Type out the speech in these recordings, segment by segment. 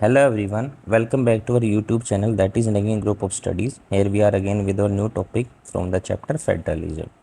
Hello everyone, welcome back to our YouTube channel that is Nagin Group of Studies. Here we are again with our new topic from the chapter Federalism.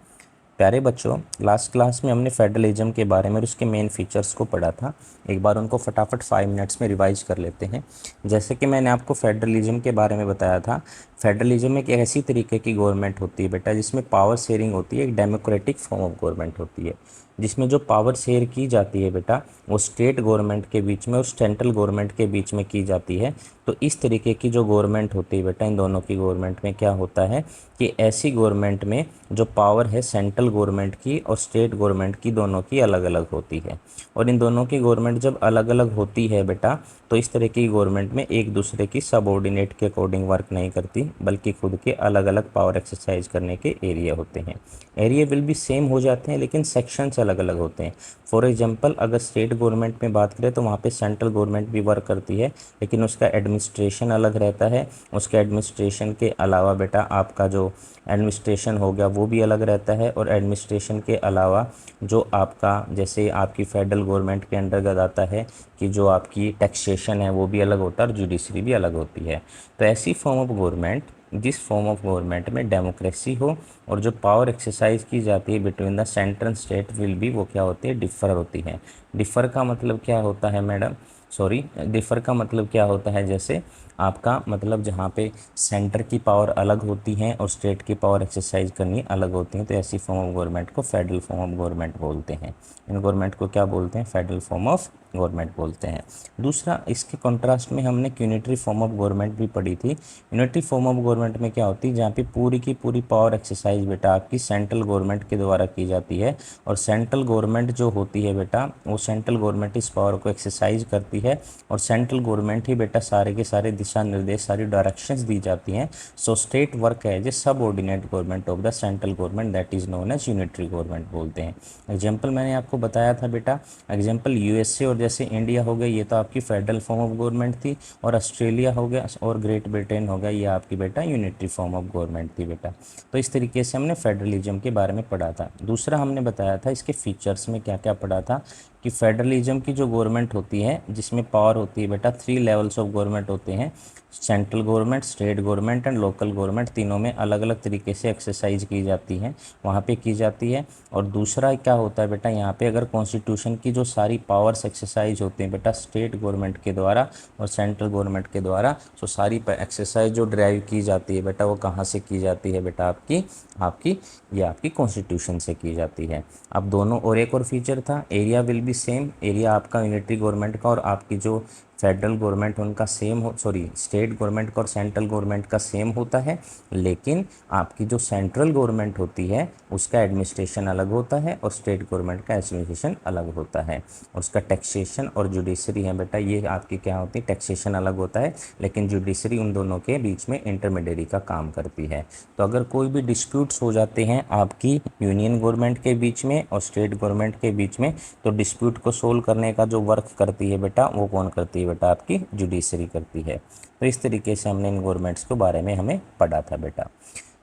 प्यारे बच्चों, last class में हमने federalism के बारे में और उसके main features को पढ़ा था। एक बार उनको फटाफट 5 मिनट्स में रिवाइज कर लेते हैं। जैसे कि मैंने आपको फेडरलिज्म के बारे में बताया था, फेडरलिज्म एक ऐसी तरीके की गवर्नमेंट होती है बेटा जिसमें पावर शेयरिंग होती है, एक डेमोक्रेटिक फॉर्म ऑफ गवर्नमेंट होती है, जिसमें जो पावर शेयर की जाती है बेटा वो स्टेट गवर्नमेंट के बीच में और सेंट्रल गवर्नमेंट के बीच में की जाती है। तो इस तरीके की जो गवर्नमेंट होती है बेटा, इन दोनों की गवर्नमेंट में क्या होता है कि ऐसी गवर्नमेंट में जो पावर है सेंट्रल गवर्नमेंट की और स्टेट गवर्नमेंट की, दोनों की अलग अलग होती है। और इन दोनों की गवर्नमेंट जब अलग अलग होती है बेटा, तो इस तरह की गवर्नमेंट में एक दूसरे की सबऑर्डिनेट के अकॉर्डिंग वर्क नहीं करती, बल्कि खुद के अलग अलग पावर एक्सरसाइज करने के एरिया होते हैं। एरिया विल भी सेम हो जाते हैं लेकिन सेक्शंस अलग अलग होते हैं। फॉर एग्जांपल अगर स्टेट गवर्नमेंट में बात करें तो वहाँ पे सेंट्रल गवर्नमेंट भी वर्क करती है, लेकिन उसका एडमिनिस्ट्रेशन अलग रहता है। उसके एडमिनिस्ट्रेशन के अलावा बेटा आपका जो एडमिनिस्ट्रेशन हो गया वो भी अलग रहता है, और एडमिनिस्ट्रेशन के अलावा जो आपका जैसे आपकी फेडरल गवर्नमेंट के अंतर्गत आता है कि जो आपकी टैक्सेशन है वो भी अलग होता है और जुडिशरी भी अलग होती है। तो ऐसी फॉर्म ऑफ गवर्नमेंट, जिस फॉर्म ऑफ गवर्नमेंट में डेमोक्रेसी हो और जो पावर एक्सरसाइज की जाती है between the centre and state will be, वो क्या होती है, डिफर होती है। डिफर का मतलब क्या होता है मैडम, सॉरी, डिफर का मतलब क्या होता है, जैसे आपका मतलब जहाँ पे सेंटर की पावर अलग होती है और स्टेट की पावर एक्सरसाइज करनी अलग होती है, तो ऐसी फॉर्म ऑफ गवर्नमेंट को फेडरल फॉर्म ऑफ गवर्नमेंट बोलते हैं। इन गवर्नमेंट को क्या बोलते हैं, फेडरल फॉर्म ऑफ गवर्नमेंट बोलते हैं। दूसरा, इसके कॉन्ट्रास्ट में हमने यूनिटरी फॉर्म ऑफ गवर्नमेंट भी पढ़ी थी। यूनिटरी फॉर्म ऑफ गवर्नमेंट में क्या होती है, जहाँ पे पूरी की पूरी पावर एक्सरसाइज बेटा आपकी सेंट्रल गवर्नमेंट के द्वारा की जाती है, और सेंट्रल गवर्नमेंट जो होती है बेटा वो सेंट्रल गवर्नमेंट इस पावर को एक्सरसाइज करती है, और सेंट्रल गवर्नमेंट ही बेटा सारे के सारे दिशा निर्देश, सारी डायरेक्शंस दी जाती हैं। So state work as a subordinate government of the central government, that is known as unitary government बोलते हैं। एग्जाम्पल मैंने आपको बताया था बेटा, एग्जाम्पल यूएसए और जैसे इंडिया हो गया, ये तो आपकी फेडरल फॉर्म ऑफ गवर्नमेंट थी, और ऑस्ट्रेलिया हो गया और ग्रेट ब्रिटेन हो गया, ये आपकी बेटा यूनिटरी फॉर्म ऑफ गवर्नमेंट थी बेटा। तो इस तरीके से हमने फेडरलिज्म के बारे में पढ़ा था। दूसरा हमने बताया था इसके फीचर्स में क्या क्या पढ़ा था, कि फेडरलिज्म की जो गवर्नमेंट होती है जिसमें पावर होती है बेटा 3 लेवल्स ऑफ गवर्नमेंट होते हैं, central government, state government and local government, तीनों में अलग अलग तरीके से एक्सरसाइज की जाती है, वहाँ पे की जाती है। और दूसरा क्या होता है बेटा, यहाँ पे अगर कॉन्स्टिट्यूशन की जो सारी पावर्स एक्सरसाइज होते हैं बेटा स्टेट गवर्नमेंट के द्वारा और सेंट्रल गवर्नमेंट के द्वारा, तो सारी एक्सरसाइज जो ड्राइव की जाती है बेटा वो कहाँ से की जाती है बेटा, आपकी आपकी ये आपकी कॉन्स्टिट्यूशन से की जाती है। अब दोनों, और एक और फीचर था, area will be same, area आपका यूनिटरी गवर्नमेंट का और आपकी जो फेडरल गवर्नमेंट उनका सेम हो, सॉरी स्टेट गवर्नमेंट का और सेंट्रल गवर्नमेंट का सेम होता है, लेकिन आपकी जो सेंट्रल गवर्नमेंट होती है उसका एडमिनिस्ट्रेशन अलग होता है और स्टेट गवर्नमेंट का एडमिनिस्ट्रेशन अलग होता है, और उसका टैक्सेशन और जुडिशरी है बेटा, ये आपकी क्या होती है, टैक्सेशन अलग होता है लेकिन जुडिशरी उन दोनों के बीच में इंटरमीडिएरी का काम करती है। तो अगर कोई भी डिस्प्यूट्स हो जाते हैं आपकी यूनियन गवर्नमेंट के बीच में और स्टेट गवर्नमेंट के बीच में, तो डिस्प्यूट को सोल्व करने का जो वर्क करती है बेटा वो कौन करती है बेटा, आपकी जुडिशरी करती है। तो इस तरीके से हमने इन गवर्नमेंट्स के बारे में हमें पढ़ा था बेटा।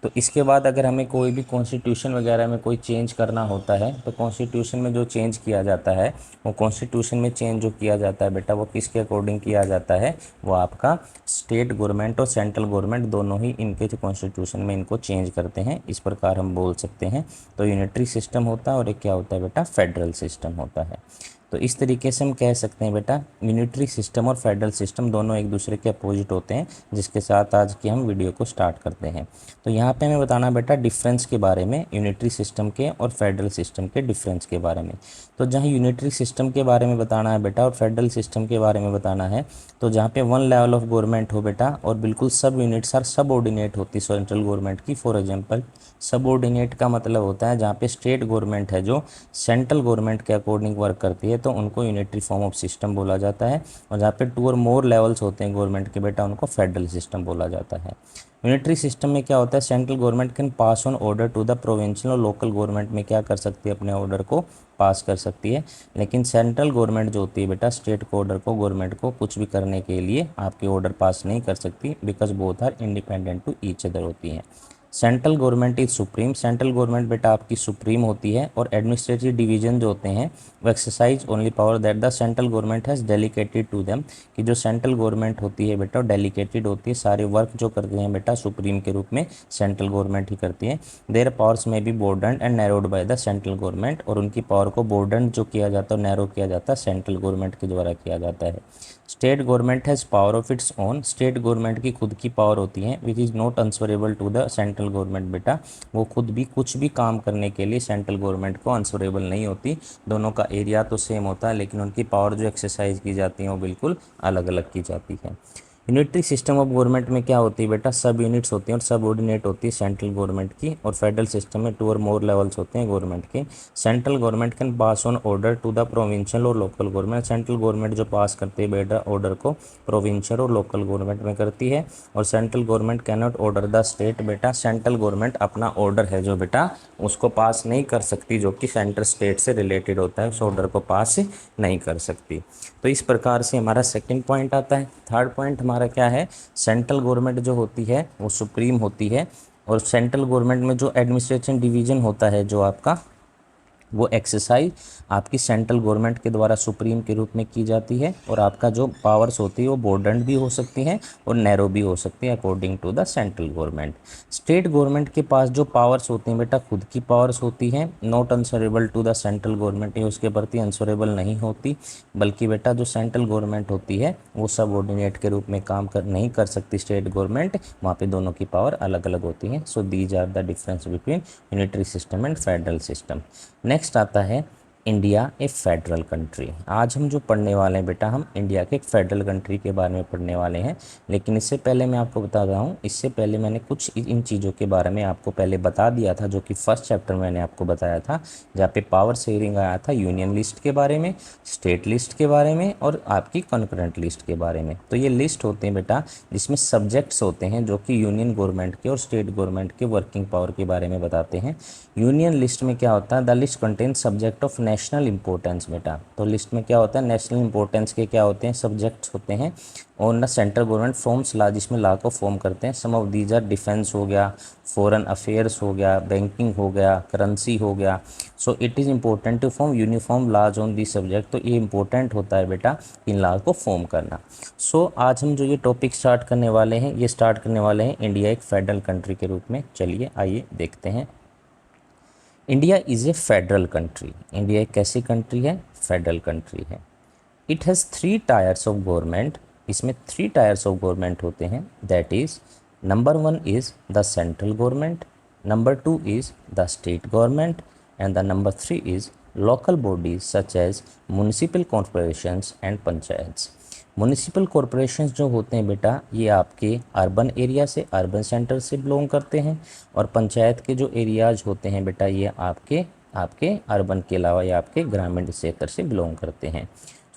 तो इसके बाद अगर हमें कोई भी कॉन्स्टिट्यूशन वगैरह में कोई चेंज करना होता है, तो कॉन्स्टिट्यूशन में जो चेंज किया जाता है, वो कॉन्स्टिट्यूशन में चेंज जो किया जाता है बेटा वो किसके अकॉर्डिंग किया जाता है, वो आपका स्टेट गवर्नमेंट और सेंट्रल गवर्नमेंट दोनों ही इनके जो कॉन्स्टिट्यूशन में इनको चेंज करते हैं, इस प्रकार हम बोल सकते हैं। तो यूनिटरी सिस्टम होता है और एक क्या होता है बेटा, फेडरल सिस्टम होता है। तो इस तरीके से हम कह सकते हैं बेटा यूनिटरी सिस्टम और फेडरल सिस्टम दोनों एक दूसरे के अपोजिट होते हैं, जिसके साथ आज की हम वीडियो को स्टार्ट करते हैं। तो यहाँ पे हमें बताना बेटा डिफरेंस के बारे में, यूनिटरी सिस्टम के और फेडरल सिस्टम के डिफरेंस के बारे में। तो जहाँ यूनिटरी सिस्टम के बारे में बताना है बेटा और फेडरल सिस्टम के बारे में बताना है, तो जहाँ पे 1 लेवल ऑफ गवर्नमेंट हो बेटा और बिल्कुल सब यूनिट्स आर सबऑर्डिनेट होती सेंट्रल गवर्नमेंट की। फॉर एग्जाम्पल सबऑर्डिनेट का मतलब होता है जहाँ पे स्टेट गवर्नमेंट है जो सेंट्रल गवर्नमेंट के अकॉर्डिंग वर्क करती है, तो उनको यूनिटरी फॉर्म ऑफ सिस्टम बोला जाता है। और जहाँ पे 2 और मोर लेवल्स होते हैं गवर्नमेंट के बेटा, उनको फेडरल सिस्टम बोला जाता है। यूनिटरी सिस्टम में क्या होता है, central government can pass on order to the provincial और लोकल गवर्नमेंट में क्या कर सकती है, अपने ऑर्डर को पास कर सकती है। लेकिन सेंट्रल गवर्नमेंट जो होती है बेटा स्टेट को ऑर्डर को, गवर्नमेंट को कुछ भी करने के लिए आपके ऑर्डर पास नहीं कर सकती, because both are independent to each other होती हैं। Central government is supreme, central government बेटा आपकी सुप्रीम होती है, और एडमिनिस्ट्रेटिव डिवीजन जो होते हैं वो exercise only power that the central government has delegated to them, कि जो सेंट्रल गवर्नमेंट होती है बेटा डेलीकेटेड होती है, सारे वर्क जो करते हैं बेटा सुप्रीम के रूप में सेंट्रल गवर्नमेंट ही करती है। देयर पावर्स में be broaden and narrowed by the central government, और उनकी पावर को बोर्डन जो किया जाता है नैरो किया जाता है सेंट्रल गवर्नमेंट के द्वारा किया जाता है। State government has power of its own, state government की खुद की पावर होती है which is not answerable to the central government बेटा, वो खुद भी कुछ भी काम करने के लिए सेंट्रल गवर्नमेंट को आंसरेबल नहीं होती। दोनों का एरिया तो सेम होता है लेकिन उनकी पावर जो एक्सरसाइज की जाती है वो बिल्कुल अलग अलग की जाती है। यूनिटरी सिस्टम ऑफ गवर्नमेंट में क्या होती है बेटा, सब यूनिट्स होती हैं और सब ऑर्डिनेट होती है सेंट्रल गवर्नमेंट की, और फेडरल सिस्टम में 2 और मोर लेवल्स होते हैं गवर्नमेंट के। Central government can pass on order to the provincial और लोकल गवर्नमेंट, सेंट्रल गवर्नमेंट जो पास करती है बेटा ऑर्डर को प्रोविंशियल और लोकल गवर्नमेंट में करती है। और central government can not order the state, बेटा सेंट्रल गवर्नमेंट अपना ऑर्डर है जो बेटा उसको पास नहीं कर सकती, जो कि सेंट्रल स्टेट से रिलेटेड होता है, उस ऑर्डर को पास नहीं कर सकती। तो इस प्रकार से हमारा सेकंड पॉइंट आता है। थर्ड पॉइंट हमारा क्या है, सेंट्रल गवर्नमेंट जो होती है वो सुप्रीम होती है, और सेंट्रल गवर्नमेंट में जो एडमिनिस्ट्रेशन डिवीजन होता है जो आपका, वो एक्सरसाइज आपकी सेंट्रल गवर्नमेंट के द्वारा सुप्रीम के रूप में की जाती है, और आपका जो पावर्स होती है वो बॉर्डन भी हो सकती हैं और नैरो भी हो सकती है according to the central government. State government के पास जो पावर्स होती हैं बेटा खुद की पावर्स होती हैं, not answerable to the central government, ये उसके प्रति आंसरेबल नहीं होती, बल्कि बेटा जो सेंट्रल गवर्नमेंट होती है वो सब ऑर्डिनेट के रूप में काम नहीं कर सकती स्टेट गवर्नमेंट, वहाँ पे दोनों की पावर अलग अलग होती हैं। So these are the difference between unitary system and federal system. Next आता है इंडिया ए फेडरल कंट्री। आज हम जो पढ़ने वाले हैं बेटा, हम इंडिया के एक फेडरल कंट्री के बारे में पढ़ने वाले हैं, लेकिन इससे पहले मैं आपको बता रहा हूँ, इससे पहले मैंने कुछ इन चीज़ों के बारे में आपको पहले बता दिया था, जो कि फर्स्ट चैप्टर में मैंने आपको बताया था, जहाँ पे पावर शेयरिंग आया था यूनियन लिस्ट के बारे में, स्टेट लिस्ट के बारे में और आपकी कॉन्करेंट लिस्ट के बारे में। तो ये लिस्ट होते हैं बेटा जिसमें सब्जेक्ट्स होते हैं जो कि यूनियन गवर्नमेंट के और स्टेट गवर्नमेंट के वर्किंग पावर के बारे में बताते हैं। यूनियन लिस्ट में क्या होता है, the list contain subject of national importance बेटा, तो लिस्ट में क्या होता है, नेशनल इंपॉर्टेंस के क्या होते हैं, सब्जेक्ट्स होते हैं, और न सेंट्रल गवर्नमेंट फॉर्म्स ला, जिसमें ला को फॉर्म करते हैं। सम ऑफ दीज आर डिफेंस हो गया, फॉरेन अफेयर्स हो गया, बैंकिंग हो गया, करेंसी हो गया। So it is important to form uniform laws on the subject, तो ये इंपॉर्टेंट होता है बेटा इन ला को फॉर्म करना। सो आज हम जो ये टॉपिक स्टार्ट करने वाले हैं, ये स्टार्ट करने वाले हैं इंडिया एक फेडरल कंट्री के रूप में। चलिए आइए देखते हैं। India is a federal country, India एक कैसी कंट्री है, फेडरल कंट्री है। It has 3 tiers of government, इसमें 3 टायर्स ऑफ गवर्नमेंट होते हैं, that is number 1 is the central government, number 2 is the state government, and the number 3 is local bodies such as municipal corporations and panchayats. Municipal corporations जो होते हैं बेटा ये आपके urban area से, अर्बन सेंटर से बिलोंग करते हैं, और पंचायत के जो एरियाज होते हैं बेटा ये आपके आपके अर्बन के अलावा ये आपके ग्रामीण क्षेत्र से बिलोंग करते हैं।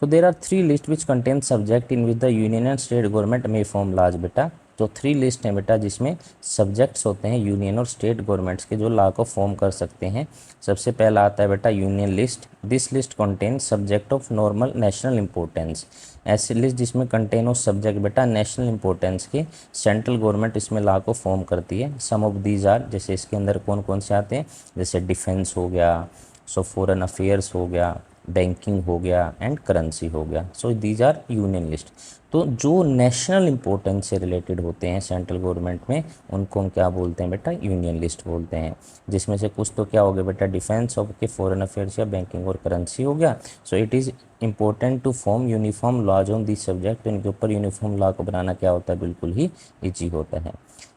So there are 3 list which contain subject in which the union and state government में फॉर्म लाज बेटा, तो 3 लिस्ट हैं बेटा जिसमें सब्जेक्ट्स होते हैं यूनियन और स्टेट गवर्नमेंट्स के जो लॉ को फॉर्म कर सकते हैं। सबसे पहला आता है बेटा union list, this list contain subject of normal national importance, ऐसी लिस्ट जिसमें कंटेन ऑफ सब्जेक्ट बेटा नेशनल इंपॉर्टेंस के, सेंट्रल गवर्नमेंट इसमें लॉ को फॉर्म करती है। सम ऑफ दीज आर, जैसे इसके अंदर कौन कौन से आते हैं, जैसे डिफेंस हो गया, सो फॉरेन अफेयर्स हो गया, बैंकिंग हो गया एंड करेंसी हो गया। So these are union list. तो जो नेशनल इंपॉर्टेंस से रिलेटेड होते हैं सेंट्रल गवर्नमेंट में उनको हम क्या बोलते हैं बेटा, यूनियन लिस्ट बोलते हैं। जिसमें से कुछ तो क्या हो गया बेटा, डिफेंस हो के, फॉरेन अफेयर्स या बैंकिंग और करेंसी हो गया। So it is important to form uniform laws on this subject, इनके ऊपर यूनिफॉर्म लॉ को बनाना क्या होता है, बिल्कुल ही ईजी होता है।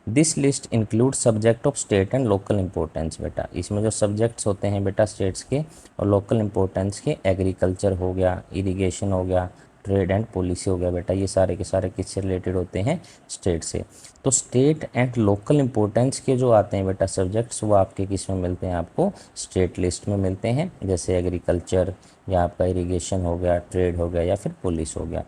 This list include subject of state and local importance बेटा, इसमें जो सब्जेक्ट्स होते हैं बेटा स्टेट्स के और लोकल इंपॉर्टेंस के, एग्रीकल्चर हो गया, इरिगेशन हो गया, ट्रेड एंड पॉलिसी हो गया बेटा, ये सारे के सारे किससे रिलेटेड होते हैं, स्टेट से। तो स्टेट एंड लोकल इंपॉर्टेंस के जो आते हैं बेटा सब्जेक्ट्स वो आपके किस में मिलते हैं, आपको स्टेट लिस्ट में मिलते हैं, जैसे एग्रीकल्चर या आपका इरिगेशन हो गया, ट्रेड हो गया या फिर पुलिस हो गया।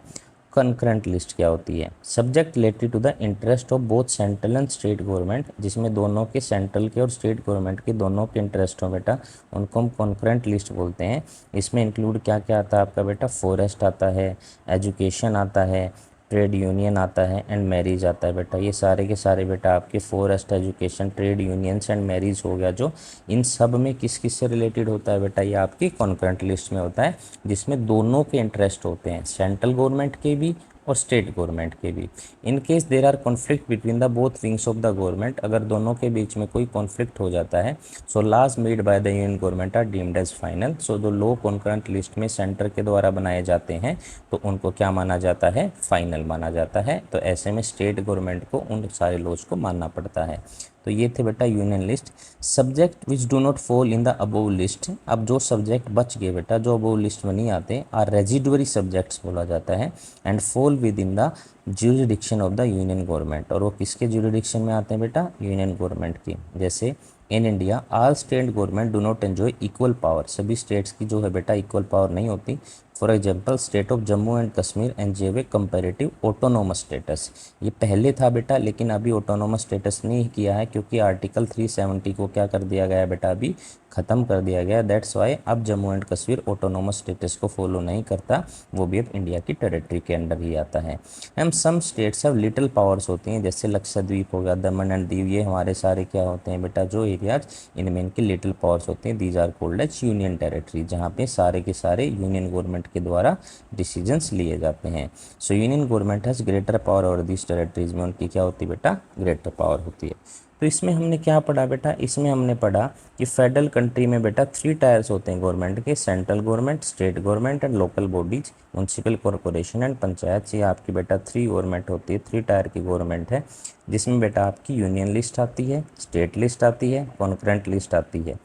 कंकरेंट लिस्ट क्या होती है, subject related to the interest of both central and state government, जिसमें दोनों के, सेंट्रल के और स्टेट गवर्नमेंट के दोनों के इंटरेस्ट हो बेटा, उनको हम कंकरेंट लिस्ट बोलते हैं। इसमें इंक्लूड क्या क्या आता है आपका बेटा, फॉरेस्ट आता है, एजुकेशन आता है, ट्रेड यूनियन आता है एंड मैरिज आता है बेटा। ये सारे के सारे बेटा आपके forest education, trade unions and marriage हो गया, जो इन सब में किस किस से रिलेटेड होता है बेटा, ये आपकी कॉन्करेंट लिस्ट में होता है, जिसमें दोनों के इंटरेस्ट होते हैं, सेंट्रल गवर्नमेंट के भी और स्टेट गवर्नमेंट के भी। In case there are conflict between the both wings of the government, अगर दोनों के बीच में कोई कॉन्फ्लिक्ट हो जाता है, so laws made by the union government are deemed as final. So जो लॉ कॉन्करेंट लिस्ट में सेंटर के द्वारा बनाए जाते हैं तो उनको क्या माना जाता है, फाइनल माना जाता है। तो ऐसे में स्टेट गवर्नमेंट को उन सारे लॉज को मानना पड़ता है। तो ये थे बेटा union list. Subject which do not fall in the above list, अब जो सब्जेक्ट बच गए बेटा, जो अबोव लिस्ट में नहीं आते, आर रेजिडुअरी सब्जेक्ट्स बोला जाता है and fall with in the jurisdiction of the union government. और वो किसके ज्यूरिडिक्शन में आते हैं बेटा, यूनियन गवर्नमेंट की। जैसे in India all state government do not enjoy equal power, सभी स्टेट्स की जो है बेटा इक्वल पावर नहीं होती। For example state of Jammu and Kashmir enjoy comparative autonomous status, ये पहले था बेटा, लेकिन अभी ऑटोनोमस स्टेटस नहीं किया है, क्योंकि आर्टिकल 370 को क्या कर दिया गया बेटा, अभी ख़त्म कर दिया गया। दैट्स वाई अब Jammu and Kashmir autonomous status को फॉलो नहीं करता, वो भी अब इंडिया की टेरिटरी के अंडर ही आता है। And some states have little powers होती हैं, जैसे लक्षद्वीप हो गया, दमन एंड दीव, ये हमारे सारे क्या होते हैं बेटा, जो एरियाज इनमें इनकी लिटिल पावर्स होती हैं, these are called as union territory, जहाँ पे सारे के सारे यूनियन गवर्नमेंट के द्वारा डिसीजंस लिए जाते हैं। सो union government has greater power over these territories, में उनकी क्या होती है बेटा, ग्रेटर पावर होती है। तो इसमें हमने क्या पढ़ा बेटा, इसमें हमने पढ़ा कि फेडरल कंट्री में बेटा 3 टायर्स होते हैं गवर्नमेंट के, central government, state government and local bodies, municipal corporation and panchayat. ये आपकी बेटा 3 गवर्नमेंट होती है, 3 टायर की गवर्नमेंट है, जिसमें बेटा आपकी यूनियन लिस्ट आती है, स्टेट लिस्ट आती है, कॉन्करेंट लिस्ट आती है।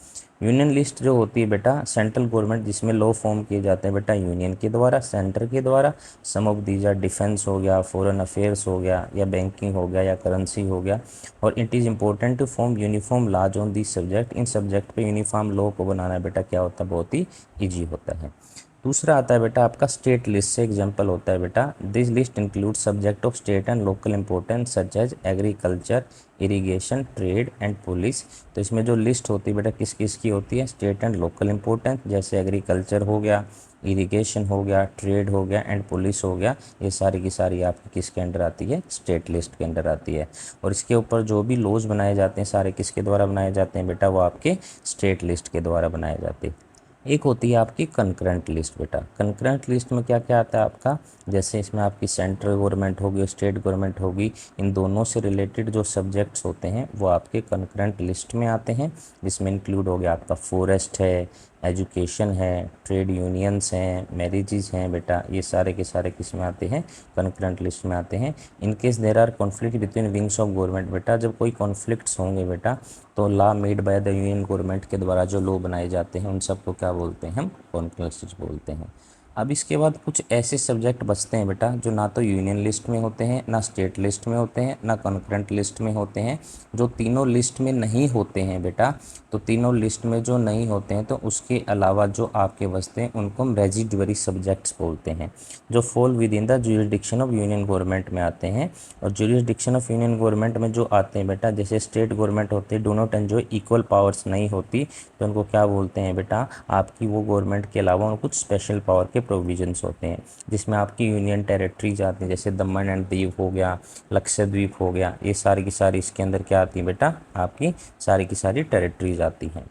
यूनियन लिस्ट जो होती है बेटा सेंट्रल गवर्नमेंट, जिसमें लॉ फॉर्म किए जाते हैं बेटा यूनियन के द्वारा, सेंटर के द्वारा। सम ऑफ दीज आर डिफेंस हो गया, फॉरेन अफेयर्स हो गया, या बैंकिंग हो गया, या करेंसी हो गया। और it is important to form uniform laws on this subject, इन सब्जेक्ट पे यूनिफॉर्म लॉ को बनाना बेटा क्या होता है, बहुत ही ईजी होता है। दूसरा आता है बेटा आपका स्टेट लिस्ट से एग्जाम्पल होता है बेटा, this list include subject of state and local importance such as agriculture, irrigation, trade and police. तो इसमें जो लिस्ट होती है बेटा किस किस की होती है, स्टेट एंड लोकल इंपॉर्टेंस, जैसे एग्रीकल्चर हो गया, इरिगेशन हो गया, ट्रेड हो गया एंड पुलिस हो गया, ये सारी की सारी आपकी किसके अंडर आती है, स्टेट लिस्ट के अंडर आती है। और इसके ऊपर जो भी लॉज बनाए जाते हैं सारे किसके द्वारा बनाए जाते हैं बेटा, वो आपके स्टेट लिस्ट के द्वारा बनाए जाते हैं। एक होती है आपकी कंकरेंट लिस्ट बेटा, कंकरेंट लिस्ट में क्या क्या आता है आपका, जैसे इसमें आपकी सेंट्रल गवर्नमेंट होगी, स्टेट गवर्नमेंट होगी, इन दोनों से रिलेटेड जो सब्जेक्ट्स होते हैं वो आपके कंकरेंट लिस्ट में आते हैं, जिसमें इंक्लूड हो गया आपका फॉरेस्ट है, एजुकेशन है, ट्रेड यूनियंस हैं, मैरिजेस हैं बेटा, ये सारे के सारे किस में आते हैं, कंकरेंट लिस्ट में आते हैं। In case there are conflict between wings of government बेटा, जब कोई कॉन्फ्लिक्ट्स होंगे बेटा, तो law made by the union government के द्वारा जो लॉ बनाए जाते हैं उन सबको क्या बोलते हैं, हम कंकरेंट लिस्ट बोलते हैं। अब इसके बाद कुछ ऐसे सब्जेक्ट बचते हैं बेटा जो ना तो यूनियन लिस्ट में होते हैं, ना स्टेट लिस्ट में होते हैं, ना कंकरेंट लिस्ट में होते हैं, जो तीनों लिस्ट में नहीं होते हैं बेटा। तो तीनों लिस्ट में जो नहीं होते हैं तो उसके अलावा जो आपके बचते हैं उनको हम रेजिडुअरी सब्जेक्ट्स बोलते हैं, जो fall with in the jurisdiction of union government में आते हैं। और ज्यूरिसडिक्शन ऑफ यूनियन गवर्नमेंट में जो आते हैं बेटा, जैसे स्टेट गवर्नमेंट होते हैं, do not enjoy equal powers नहीं होती, तो उनको क्या बोलते हैं बेटा, आपकी वो गवर्नमेंट के अलावा कुछ स्पेशल पावर के प्रोविजंस होते हैं, जिसमें आपकी यूनियन टेरिटरीज आती हैं, जैसे दमन एंड दीव हो गया, लक्षद्वीप हो गया, ये सारी की सारी इसके अंदर क्या आती है बेटा, आपकी सारी की सारी टेरिटरीज आती हैं।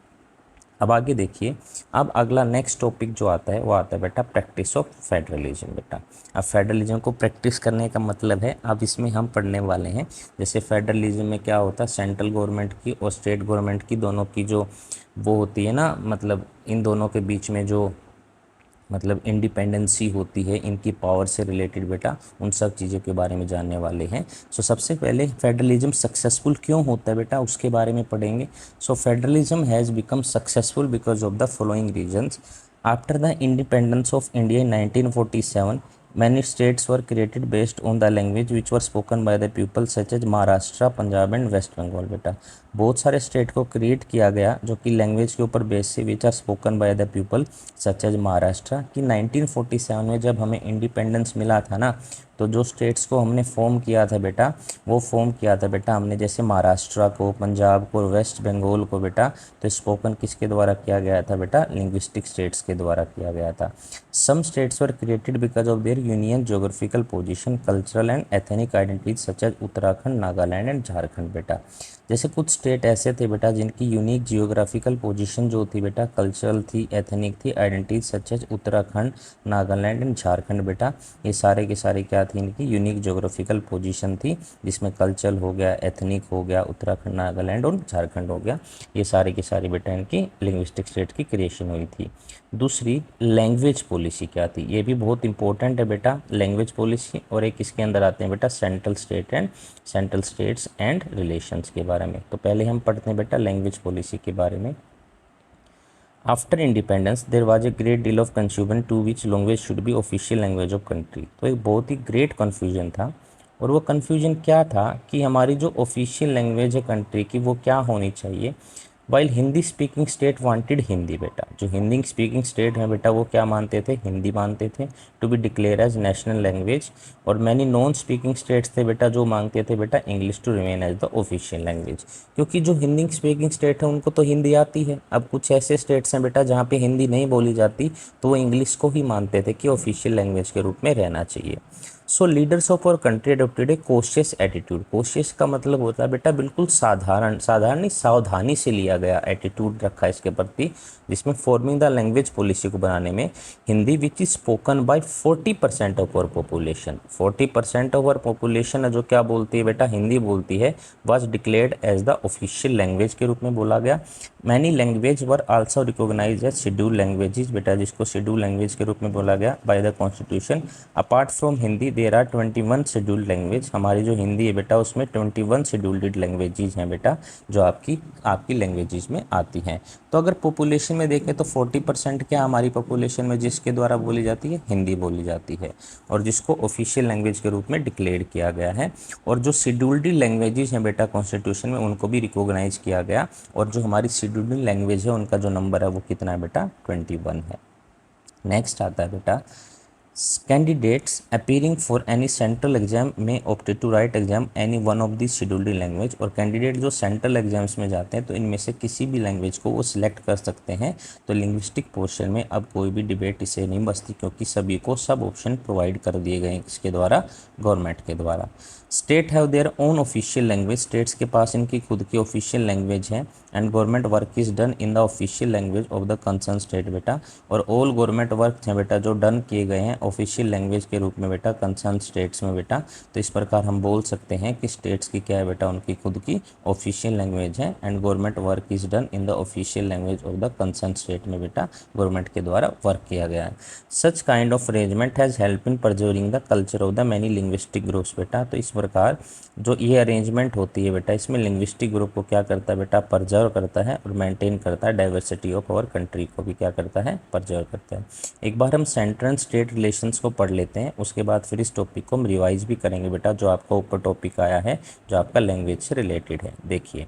अब आगे देखिए, अब अगला नेक्स्ट टॉपिक जो आता है वो आता है बेटा प्रैक्टिस ऑफ फेडरलिज्म बेटा। अब फेडरलिज्म को प्रैक्टिस करने का मतलब है, अब इसमें हम पढ़ने वाले हैं, जैसे फेडरलिज्म में क्या होता है, सेंट्रल गवर्नमेंट की और स्टेट गवर्नमेंट की दोनों की जो वो होती है ना, मतलब इन दोनों के बीच में जो मतलब इंडिपेंडेंसी होती है, इनकी पावर से रिलेटेड बेटा उन सब चीज़ों के बारे में जानने वाले हैं। सो सबसे पहले फेडरलिज्म सक्सेसफुल क्यों होता है बेटा, उसके बारे में पढ़ेंगे। So federalism has become successful because of the following reasons. After the independence of India in 1947 many states were created based on the language which were spoken by the people such as Maharashtra, Punjab and West Bengal बेटा। बहुत सारे state को create किया गया जो कि language के ऊपर बेस से which are spoken by the people such as Maharashtra. कि 1947 में जब हमें इंडिपेंडेंस मिला था ना, तो जो स्टेट्स को हमने फॉर्म किया था बेटा, वो फॉर्म किया था बेटा हमने, जैसे महाराष्ट्र को, पंजाब को, वेस्ट बंगाल को बेटा, तो स्पोकन किसके द्वारा किया गया था बेटा, लिंग्विस्टिक स्टेट्स के द्वारा किया गया था। Some states were created because of their union geographical position, cultural and ethnic identities such as Uttarakhand, Nagaland and Jharkhand बेटा। जैसे कुछ स्टेट ऐसे थे बेटा जिनकी यूनिक जियोग्राफिकल पोजीशन जो थी बेटा, कल्चरल थी, एथनिक थी, identity such as Uttarakhand, Nagaland and Jharkhand बेटा। ये सारे के सारे क्या थी, इनकी यूनिक ज्योग्राफिकल पोजीशन थी, जिसमें कल्चरल हो गया, एथनिक हो गया, उत्तराखंड, नागालैंड और झारखंड हो गया। ये सारे के सारे बेटा इनकी लिंग्विस्टिक स्टेट की क्रिएशन हुई थी। दूसरी लैंग्वेज पॉलिसी क्या थी, ये भी बहुत इंपॉर्टेंट है बेटा, लैंग्वेज पॉलिसी। और एक इसके अंदर आते हैं बेटा सेंट्रल स्टेट्स एंड रिलेशंस के बारे में। तो पहले हम पढ़ते हैं बेटा लैंग्वेज पॉलिसी के बारे में। After independence there was a great deal of confusion to which language should be official language of country. तो एक बहुत ही ग्रेट कन्फ्यूजन था, और वो कन्फ्यूजन क्या था कि हमारी जो ऑफिशियल लैंग्वेज है कंट्री की वो क्या होनी चाहिए। While Hindi speaking state wanted Hindi बेटा, जो हिंदी स्पीकिंग स्टेट है बेटा वो क्या मानते थे, हिंदी मानते थे to be declare as national language. और मैनी नॉन स्पीकिंग स्टेट्स थे बेटा जो मांगते थे बेटा English to remain as the official language, क्योंकि जो हिंदी स्पीकिंग स्टेट है उनको तो हिंदी आती है। अब कुछ ऐसे स्टेट्स हैं बेटा जहाँ पे हिंदी नहीं बोली जाती, तो वो इंग्लिश को ही मानते थे कि ऑफिशियल लैंग्वेज के रूप में रहना चाहिए। So leaders of our country adopted a cautious attitude. Cautious का मतलब होता है बेटा बिल्कुल साधारण, साधारण नहीं, सावधानी से लिया गया एटीट्यूड रखा इसके प्रति, जिसमें फॉर्मिंग द लैंग्वेज पॉलिसी को बनाने में Hindi which is spoken by 40% of our population, 40% of our population है जो क्या बोलती है बेटा, हिंदी बोलती है, was declared as the official language के रूप में बोला गया। Many language were also recognised as schedule languages बेटा, जिसको शेड्यूल लैंग्वेज के रूप में बोला गया by the constitution. Apart from Hindi there are 21 scheduled language. हमारी जो हिंदी है बेटा उसमें 21 शेड्यूल्ड लैंग्वेजेज हैं बेटा, जो आपकी लैंग्वेजेज में आती हैं। तो अगर पॉपुलेशन में देखें तो 40% क्या हमारी पॉपुलेशन में जिसके द्वारा बोली जाती है, हिंदी बोली जाती है, और जिसको ऑफिशियल लैंग्वेज के रूप में डिक्लेयर किया गया है। और जो शेड्यूल्ड लैंग्वेजेज हैं बेटा कॉन्स्टिट्यूशन में, उनको भी रिकॉग्नाइज किया गया। और जो हमारी शेड्यूल्ड लैंग्वेज है उनका जो नंबर है वो कितना है बेटा, 21 है। नेक्स्ट आता है बेटा candidates appearing for any central exam में opted to write exam any one of the scheduled language. और कैंडिडेट जो सेंट्रल एग्जाम्स में जाते हैं तो इनमें से किसी भी लैंग्वेज को वो सिलेक्ट कर सकते हैं। तो लिंग्विस्टिक पोर्शन में अब कोई भी डिबेट इसे नहीं बचती, क्योंकि सभी को सब ऑप्शन प्रोवाइड कर दिए गए हैं किसके द्वारा, गवर्नमेंट के द्वारा। State have their own official language, states के पास इनकी खुद की ऑफिशियल लैंग्वेज है। And government work is done in the official language of the concern state बेटा। और ऑल गवर्नमेंट वर्क हैं बेटा जो डन किए गए हैं ऑफिशियल लैंग्वेज के रूप में बेटा कंसर्न स्टेट्स में बेटा। तो इस प्रकार हम बोल सकते हैं कि स्टेट्स की क्या है बेटा, उनकी खुद की ऑफिशियल लैंग्वेज है। And government work is done in the official language of the concern state में बेटा गवर्नमेंट के द्वारा वर्क किया गया है। Such kind of arrangement has help in preserving the culture of the many linguistic groups बेटा। तो इस प्रकार जो ये अरेंजमेंट होती है बेटा, इसमें लिंग्विस्टिक ग्रुप को क्या करता है बेटा, प्रजर्व करता है और मेंटेन करता है। डाइवर्सिटी ऑफ आवर कंट्री को भी क्या करता है, प्रजर्व करता है। एक बार हम सेंट्रल स्टेट रिलेशंस को पढ़ लेते हैं, उसके बाद फिर इस टॉपिक को हम रिवाइज भी करेंगे बेटा, जो आपका ऊपर टॉपिक आया है जो आपका लैंग्वेज से रिलेटेड है। देखिए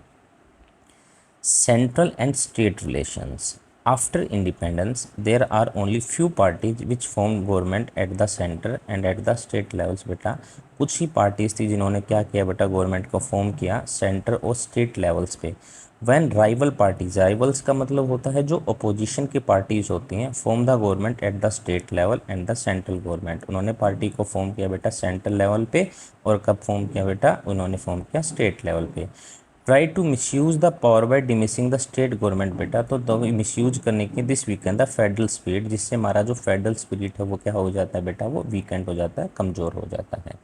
central and state relations. After independence, there are only few parties which formed government at the center and at the state levels बेटा। कुछ ही पार्टीज थी जिन्होंने क्या किया बेटा, गवर्नमेंट को फॉर्म किया सेंटर और स्टेट लेवल्स पे। वैन राइवल पार्टीज, राइवल्स का मतलब होता है जो अपोजिशन की पार्टीज होती हैं, form the government at the state level and the central government. उन्होंने पार्टी को फॉर्म किया बेटा सेंट्रल लेवल पे, और कब फॉर्म किया बेटा, उन्होंने फॉर्म किया स्टेट लेवल पे। Try to misuse the power by dismissing the state government बेटा। तो मिसयूज करने की this weakened the federal spirit, जिससे हमारा जो फेडरल स्पिरिट है वो क्या हो जाता है बेटा, वो वीकेंड हो जाता है, कमज़ोर हो जाता है।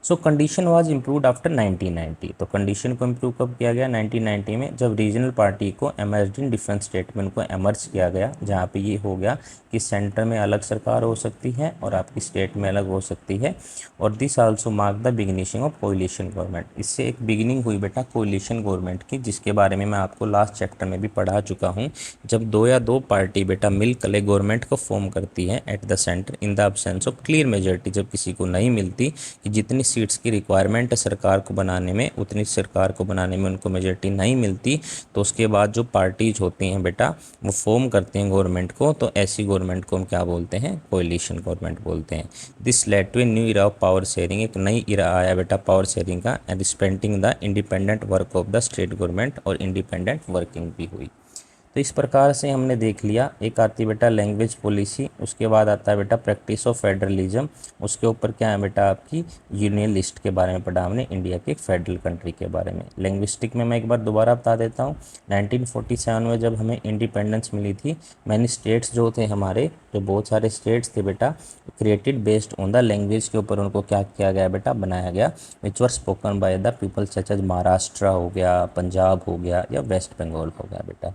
सो कंडीशन वाज इम्प्रूव्ड आफ्टर 1990। तो कंडीशन को इम्प्रूव कब किया गया, 1990 में, जब रीजनल पार्टी को एमर्ज इन डिफरेंट स्टेट में उनको एमर्ज किया गया, जहाँ पे ये हो गया कि सेंटर में अलग सरकार हो सकती है और आपकी स्टेट में अलग हो सकती है। और this also mark the beginning of coalition government. इससे एक बिगिनिंग हुई बेटा कोलिशन गवर्नमेंट की, जिसके बारे में मैं आपको लास्ट चैप्टर में भी पढ़ा चुका हूँ। जब दो या दो पार्टी बेटा मिलकर गवर्नमेंट को फॉर्म करती है at the centre in the absence of clear majority, जब किसी को नहीं मिलती कि जितनी सीट्स की रिक्वायरमेंट है सरकार को बनाने में, उतनी सरकार को बनाने में उनको मेजॉरिटी नहीं मिलती, तो उसके बाद जो पार्टीज होती हैं बेटा वो फॉर्म करते हैं गवर्नमेंट को, तो ऐसी गवर्नमेंट को हम क्या बोलते हैं, कोएलिशन गवर्नमेंट बोलते हैं। This led to a new era of power sharing, एक नई इरा आया बेटा पावर शेयरिंग का, and respecting the independent work of the state government, और इंडिपेंडेंट वर्किंग भी हुई। तो इस प्रकार से हमने देख लिया, एक आती है बेटा लैंग्वेज पॉलिसी, उसके बाद आता है बेटा प्रैक्टिस ऑफ फेडरलिज्म, उसके ऊपर क्या है बेटा आपकी यूनियन लिस्ट के बारे में पढ़ा हमने, इंडिया के एक फेडरल कंट्री के बारे में। लिंग्विस्टिक में मैं एक बार दोबारा बता देता हूँ, 1947 में जब हमें इंडिपेंडेंस मिली थी, मैनी स्टेट्स जो थे हमारे, जो बहुत सारे स्टेट्स थे बेटा, created based on the language के ऊपर उनको क्या किया गया बेटा, बनाया गया, which were spoken by the people such as Maharashtra हो गया, पंजाब हो गया, या वेस्ट बंगाल हो गया बेटा।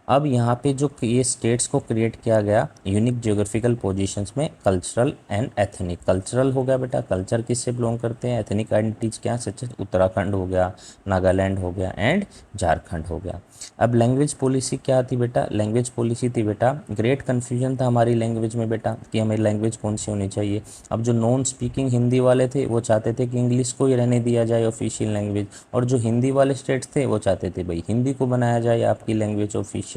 अब यहाँ पे जो ये स्टेट्स को क्रिएट किया गया यूनिक जियोग्राफिकल पोजीशंस में, कल्चरल एंड एथनिक। कल्चरल हो गया बेटा, कल्चर किससे बिलोंग करते हैं, एथनिक आइडेंटिटीज क्या, सच उत्तराखंड हो गया, नागालैंड हो गया, एंड झारखंड हो गया। अब लैंग्वेज पॉलिसी क्या थी बेटा, लैंग्वेज पॉलिसी थी बेटा, ग्रेट कन्फ्यूजन था हमारी लैंग्वेज में बेटा कि हमें लैंग्वेज कौन सी होनी चाहिए। अब जो नॉन स्पीकिंग हिंदी वाले थे वो चाहते थे कि इंग्लिश को ही रहने दिया जाए ऑफिशियल लैंग्वेज, और जो हिंदी वाले स्टेट्स थे वो चाहते थे भाई हिंदी को बनाया जाए आपकी लैंग्वेज ऑफिशियल।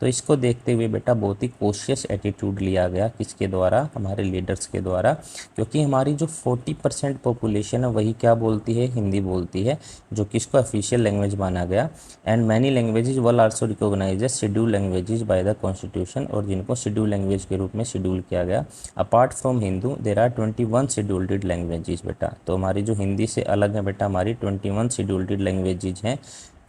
तो इसको देखते हुए बेटा बहुत ही कॉशियस एटीट्यूड लिया गया, किसके द्वारा, हमारे लीडर्स के द्वारा, क्योंकि हमारी जो 40% पॉपुलेशन है वही क्या बोलती है, हिंदी बोलती है, जो कि इसको ऑफिशियल लैंग्वेज माना गया। And many languages were also recognise as schedule languages by the constitution, और जिनको शेड्यूल लैंग्वेज के रूप में शेड्यूल किया गया। Apart from Hindu there are 21 scheduled languages बेटा, तो हमारी जो हिंदी से अलग है बेटा हमारी 21 शेड्यूल्ड लैंग्वेजेज हैं।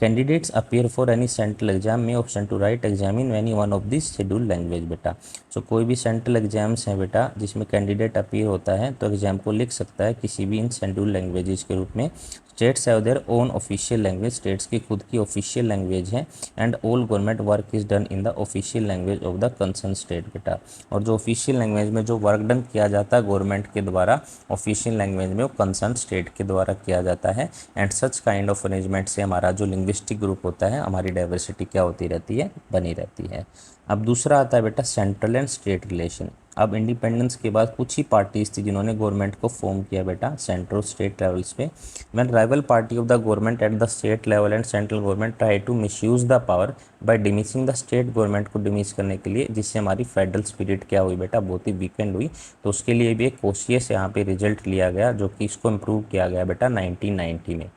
Candidates appear for any central exam में option to write exam in any one of this schedule language बेटा। सो कोई भी सेंट्रल एग्जाम्स हैं बेटा जिसमें कैंडिडेट अपीयर होता है तो एग्जाम को लिख सकता है किसी भी इन शेड्यूल लैंग्वेजेस के रूप में। States have their own official language, states की खुद की ऑफिशियल लैंग्वेज है, and all government work is done in the official language of the concern state बेटा। और जो ऑफिशियल लैंग्वेज में जो वर्क डन किया जाता है गवर्नमेंट के द्वारा ऑफिशियल लैंग्वेज में, वो कंसर्न स्टेट के द्वारा किया जाता है। And such kind of arrangement से हमारा जो लिंग्विस्टिक ग्रुप होता है, हमारी डाइवर्सिटी क्या होती रहती है, बनी रहती है। अब दूसरा आता है बेटा सेंट्रल एंड स्टेट रिलेशन। अब इंडिपेंडेंस के बाद कुछ ही पार्टीज थी जिन्होंने गवर्नमेंट को फॉर्म किया बेटा सेंट्रल स्टेट लेवल्स पे। When rival party of the government at the state level and central government try to misuse the power by dismissing the state government को डिमिस करने के लिए, जिससे हमारी फेडरल स्पिरिट क्या हुई बेटा, बहुत ही वीकेंड हुई। तो उसके लिए भी एक कोशियस यहाँ पे रिजल्ट लिया गया जो कि इसको इम्प्रूव किया गया बेटा 1990 में,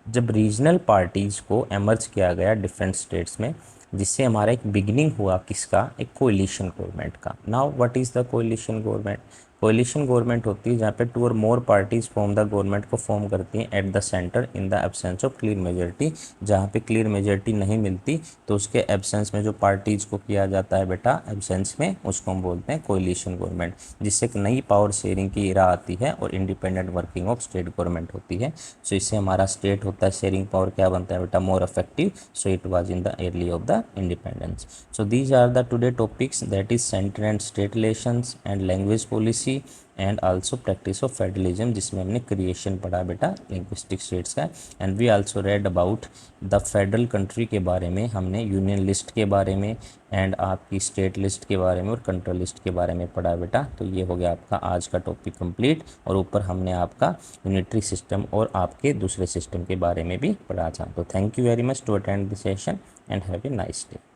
जब रीजनल पार्टीज़ को एमर्ज किया गया डिफरेंट स्टेट्स में, जिससे हमारा एक बिगिनिंग हुआ किसका, एक कोएलिशन गवर्नमेंट का। Now what is the coalition government, coalition government होती है जहाँ पे 2 और मोर पार्टीज फॉर्म द गवर्नमेंट को फॉर्म करती हैं at the centre in the absence of clear majority. जहाँ पे क्लियर मेजॉरिटी नहीं मिलती तो उसके एब्सेंस में जो पार्टीज को किया जाता है बेटा एब्सेंस में, उसको हम बोलते हैं कोएलिशन गवर्नमेंट, जिससे एक नई पावर शेयरिंग की इरा आती है और independent working of state government होती है। सो इससे हमारा स्टेट होता है शेयरिंग पावर क्या बनता है बेटा, more effective. So it was in the early of the independence. So these are the today topics, that is central and state relations and language policy and also practice of federalism, जिसमें हमने creation पढ़ा बेटा linguistic states का। And we also read about the federal country के बारे में, हमने union list के बारे में एंड आपकी स्टेट लिस्ट के बारे में और कंट्रोल लिस्ट के बारे में पढ़ा बेटा। तो ये हो गया आपका आज का टॉपिक कंप्लीट, और ऊपर हमने आपका यूनिटरी सिस्टम और आपके दूसरे सिस्टम के बारे में भी पढ़ा था। तो thank you very much to attend this session and have a nice day.